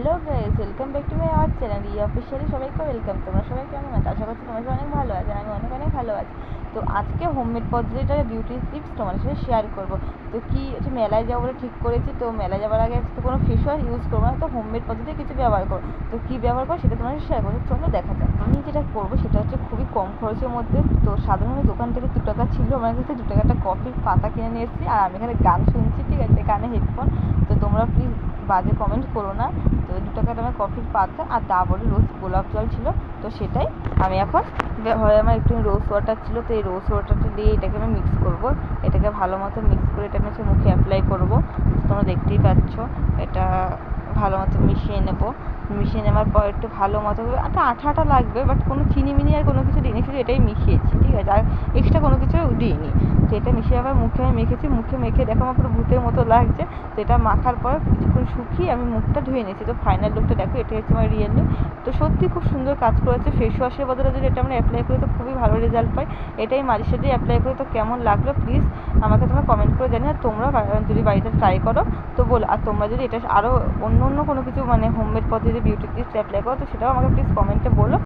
Hello guys, welcome back to my our channel officially. সবাইকে welcome. তোমরা সবাই কেমন আছো? আশা করছি তোমরা অনেক ভালো আছে, আমি অনেক অনেক ভালো আছি। তো আজকে হোমমেড পদ্ধতিটা বিউটি টিপস তোমার সাথে শেয়ার করবো। তো কি মেলায় যাবো বলে ঠিক করেছি। তো মেলায় যাওয়ার আগে তো কোনো ফেস ওয়াশ ইউজ করবো না, তো হোমমেড পদ্ধতি কিছু ব্যবহার করবো। তো কী ব্যবহার করবো সেটা তোমার সাথে শেয়ার করবো, চলো দেখা যাক। আমি যেটা করবো সেটা হচ্ছে খুবই কম খরচের মধ্যে। তো সাধারণত দোকান থেকে 2 টাকা ছিল, আমার কাছে 2 টাকা একটা কফির পাতা কিনে নিয়ে এসেছি, আর আমি এখানে গান শুনছি, ঠিক আছে, কানে হেডফোন। তো তোমরা প্লিজ বাজে কমেন্ট করো না। তো 2 টাকা দামের কফির পাতা আর ডাবরের রোজ গোলাপ জল ছিল, তো সেটাই আমি এখন হয়। আমার একটু রোজ ওয়াটার ছিল, তো এই রোজ ওয়াটারটা দিয়ে এটাকে আমি মিক্স করবো। এটাকে ভালো মতো মিক্স করে এটা আমি হচ্ছে মুখে অ্যাপ্লাই করবো। তোমরা দেখতেই পাচ্ছ, এটা ভালো মতো মিশিয়ে নেবো। মিশিয়ে নেওয়ার পর একটু ভালো মতো একটা আঠা আঠা লাগবে, বাট কোনো চিনি মিনি আর কোনো কিছু দিইনি, শুধু এটাই মিশিয়েছি, ঠিক আছে, আর এক্সট্রা কোনো কিছু দিইনি। তো এটা মিশিয়ে আবার মুখে আমি মেখেছি, মুখে মেখে দেখো আমার পুরো ভূতের মতো লাগছে। তো এটা মাখার পর কিছুক্ষণ শুকিয়ে আমি মুখটা ধুয়ে নিয়েছি। তো ফাইনাল লুকটা দেখো, এটাই হচ্ছে আমার রিয়েল লুক। তো সত্যি খুব সুন্দর কাজ করেছে। ফেস ওয়াশের বদলে যদি এটা আমরা অ্যাপ্লাই করি তো খুবই ভালো রেজাল্ট পাই। এটাই মাঝে সাঝে অ্যাপ্লাই করি। তো কেমন লাগলো প্লিজ আমাকে তোমরা কমেন্ট করে জানিও। তোমরা যদি বাড়িতে ট্রাই করো তো বলো। আর তোমরা যদি এটা আরও অন্য অন্য কোনো কিছু হোমমেড পদ্ধতি বিউটি টিপস অ্যাপ্লাই করো তো সেটাও আমাকে প্লিজ কমেন্টে বলো।